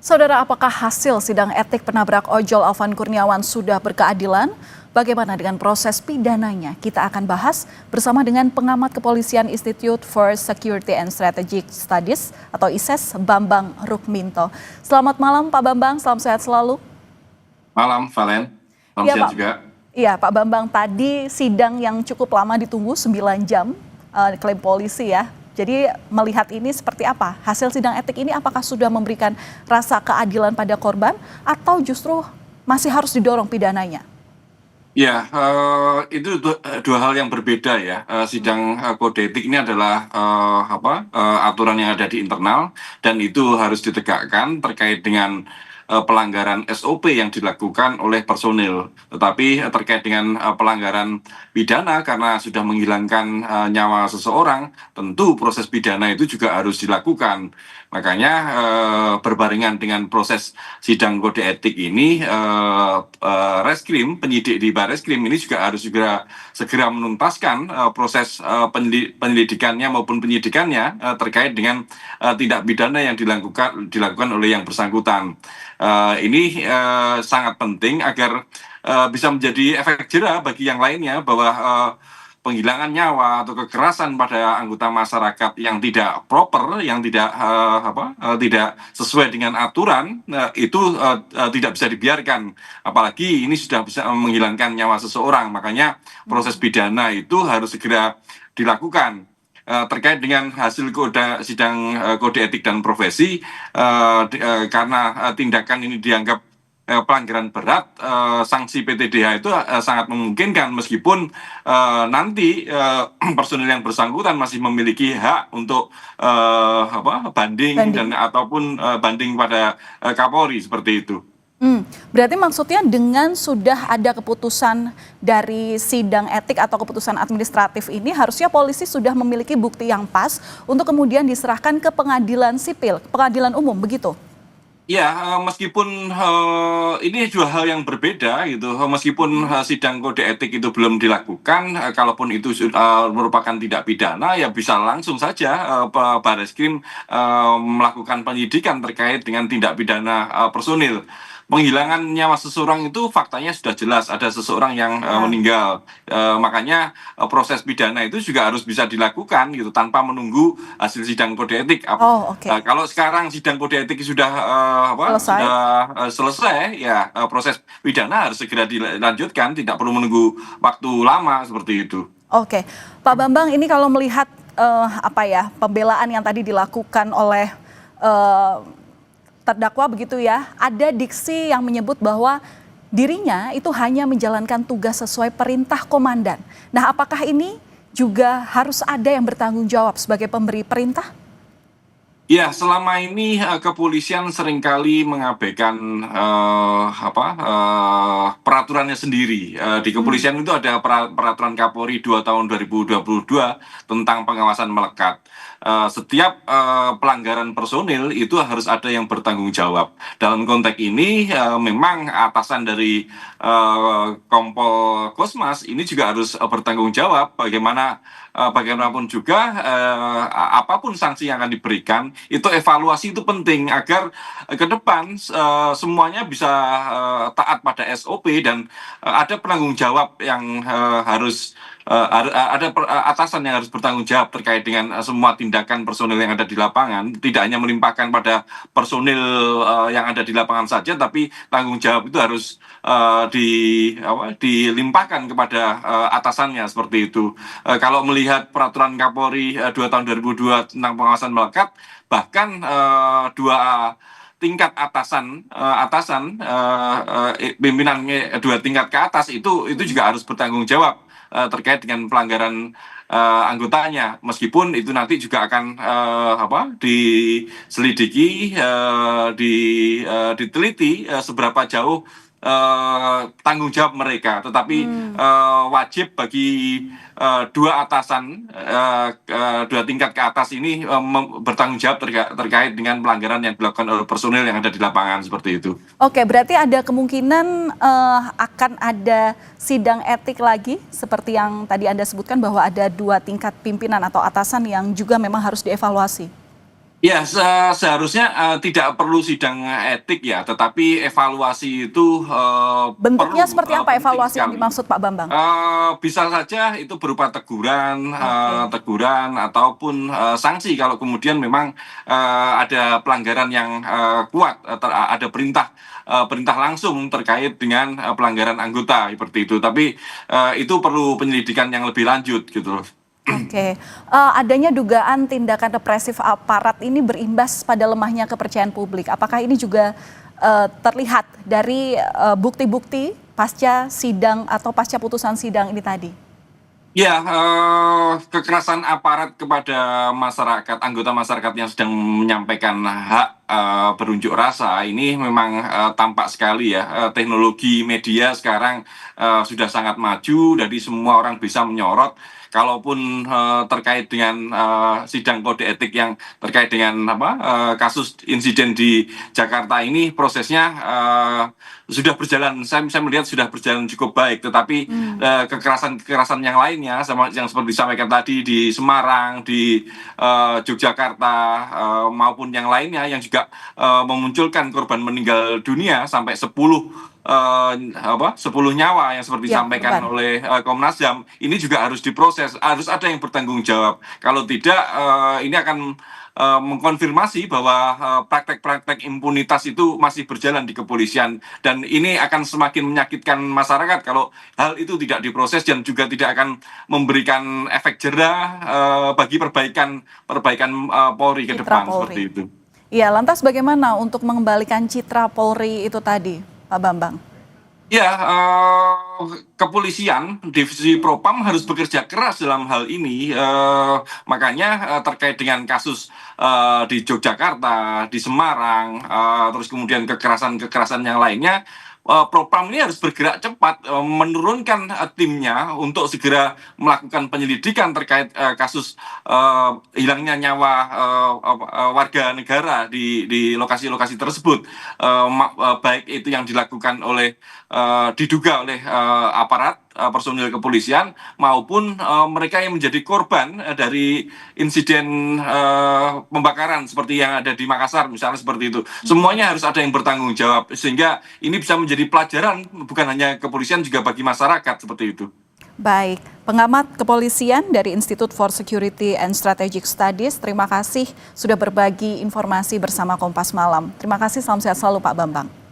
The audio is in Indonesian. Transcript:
Saudara, apakah hasil sidang etik penabrak ojol Alvan Kurniawan sudah berkeadilan? Bagaimana dengan proses pidananya? Kita akan bahas bersama dengan pengamat Kepolisian Institute for Security and Strategic Studies atau ISES, Bambang Rukminto. Selamat malam Pak Bambang, salam sehat selalu. Malam, Valen. Salam sehat juga. Iya Pak Bambang, tadi sidang yang cukup lama ditunggu 9 jam, klaim polisi ya. Jadi melihat ini seperti apa? Hasil sidang etik ini apakah sudah memberikan rasa keadilan pada korban atau justru masih harus didorong pidananya? Ya, itu dua hal yang berbeda ya. Sidang kode etik ini adalah aturan yang ada di internal dan itu harus ditegakkan terkait dengan pelanggaran SOP yang dilakukan oleh personil. Tetapi terkait dengan pelanggaran pidana karena sudah menghilangkan nyawa seseorang, tentu proses pidana itu juga harus dilakukan. Makanya berbarengan dengan proses sidang kode etik ini, Reskrim, penyidik di Bareskrim ini juga harus segera menuntaskan proses penyelidikannya maupun penyidikannya terkait dengan tindak pidana yang dilakukan oleh yang bersangkutan. Ini sangat penting agar bisa menjadi efek jera bagi yang lainnya bahwa penghilangan nyawa atau kekerasan pada anggota masyarakat yang tidak proper, yang tidak sesuai dengan aturan, itu tidak bisa dibiarkan. Apalagi ini sudah bisa menghilangkan nyawa seseorang. Makanya proses pidana itu harus segera dilakukan. Terkait dengan hasil sidang kode etik dan profesi, karena tindakan ini dianggap pelanggaran berat, sanksi PTDH itu sangat memungkinkan meskipun nanti personil yang bersangkutan masih memiliki hak untuk banding dan ataupun banding pada Kapolri seperti itu. Berarti maksudnya dengan sudah ada keputusan dari sidang etik atau keputusan administratif ini harusnya polisi sudah memiliki bukti yang pas untuk kemudian diserahkan ke pengadilan sipil, pengadilan umum, begitu? Ya, meskipun ini dua hal yang berbeda gitu. Meskipun sidang kode etik itu belum dilakukan, kalaupun itu merupakan tindak pidana, ya bisa langsung saja Bareskrim melakukan penyidikan terkait dengan tindak pidana personil. Penghilangan nyawa seseorang itu faktanya sudah jelas, ada seseorang yang meninggal. Makanya proses pidana itu juga harus bisa dilakukan gitu tanpa menunggu hasil sidang kode etik. Kalau sekarang sidang kode etik sudah selesai, ya proses pidana harus segera dilanjutkan, tidak perlu menunggu waktu lama seperti itu. Oke, Pak Bambang, ini kalau melihat pembelaan yang tadi dilakukan oleh terdakwa begitu ya, ada diksi yang menyebut bahwa dirinya itu hanya menjalankan tugas sesuai perintah komandan. Nah, apakah ini juga harus ada yang bertanggung jawab sebagai pemberi perintah? Ya, selama ini kepolisian seringkali mengabaikan peraturannya sendiri. Di kepolisian itu ada peraturan Kapolri 2 tahun 2022 tentang pengawasan melekat. Setiap pelanggaran personil itu harus ada yang bertanggung jawab. Dalam konteks ini memang atasan dari Kompol Kosmas ini juga harus bertanggung jawab bagaimanapun juga apapun sanksi yang akan diberikan, itu evaluasi itu penting agar ke depan semuanya bisa taat pada SOP dan ada penanggung jawab yang ada atasan yang harus bertanggung jawab terkait dengan semua tindakan personil yang ada di lapangan, tidak hanya melimpahkan pada personil yang ada di lapangan saja, tapi tanggung jawab itu harus dilimpahkan kepada atasannya seperti itu. Kalau melihat peraturan Kapolri 2 tahun 2002 tentang pengawasan melekat, bahkan dua tingkat pimpinan dua tingkat ke atas itu juga harus bertanggung jawab terkait dengan pelanggaran anggotanya, meskipun itu nanti juga akan diselidiki, diteliti seberapa jauh tanggung jawab mereka, tetapi wajib bagi dua tingkat ke atas ini bertanggung jawab terkait dengan pelanggaran yang dilakukan oleh personil yang ada di lapangan seperti itu. Oke, berarti ada kemungkinan akan ada sidang etik lagi seperti yang tadi Anda sebutkan bahwa ada 2 tingkat pimpinan atau atasan yang juga memang harus dievaluasi. Ya, seharusnya tidak perlu sidang etik ya, tetapi evaluasi itu Bentuknya perlu, seperti apa penting evaluasi yang sekali. dimaksud Pak Bambang? Bisa saja itu berupa teguran, Oke. teguran ataupun sanksi kalau kemudian memang ada pelanggaran yang kuat, ada perintah langsung terkait dengan pelanggaran anggota seperti itu. Tapi itu perlu penyelidikan yang lebih lanjut gitu loh. Oke, adanya dugaan tindakan represif aparat ini berimbas pada lemahnya kepercayaan publik. Apakah ini juga terlihat dari bukti-bukti pasca sidang atau pasca putusan sidang ini tadi? Ya, kekerasan aparat kepada masyarakat, anggota masyarakat yang sedang menyampaikan hak berunjuk rasa ini memang tampak sekali ya. Teknologi media sekarang sudah sangat maju, jadi semua orang bisa menyorot. Kalaupun terkait dengan sidang kode etik yang terkait dengan kasus insiden di Jakarta ini, prosesnya sudah berjalan. Saya melihat sudah berjalan cukup baik, tetapi kekerasan-kekerasan yang lainnya, sama yang seperti disampaikan tadi di Semarang, di Yogyakarta maupun yang lainnya yang juga memunculkan korban meninggal dunia sampai 10 nyawa yang seperti Ya, disampaikan korban. oleh Komnas HAM, ini juga harus diproses, harus ada yang bertanggung jawab. Kalau tidak, ini akan mengkonfirmasi bahwa praktek-praktek impunitas itu masih berjalan di kepolisian, dan ini akan semakin menyakitkan masyarakat kalau hal itu tidak diproses dan juga tidak akan memberikan efek jera bagi perbaikan Polri ke Citra depan seperti Polri. itu. Iya, lantas bagaimana untuk mengembalikan citra Polri itu tadi, Pak Bambang? Ya, kepolisian, divisi Propam harus bekerja keras dalam hal ini. Makanya terkait dengan kasus di Yogyakarta, di Semarang, terus kemudian kekerasan-kekerasan yang lainnya, Propam ini harus bergerak cepat, menurunkan timnya untuk segera melakukan penyelidikan terkait kasus hilangnya nyawa warga negara di lokasi-lokasi tersebut. Baik itu yang dilakukan oleh diduga oleh aparat personil kepolisian maupun mereka yang menjadi korban dari insiden pembakaran seperti yang ada di Makassar misalnya seperti itu. Semuanya harus ada yang bertanggung jawab sehingga ini bisa menjadi pelajaran bukan hanya kepolisian juga bagi masyarakat seperti itu. Baik, pengamat kepolisian dari Institute for Security and Strategic Studies, terima kasih sudah berbagi informasi bersama Kompas Malam. Terima kasih, salam sehat selalu Pak Bambang.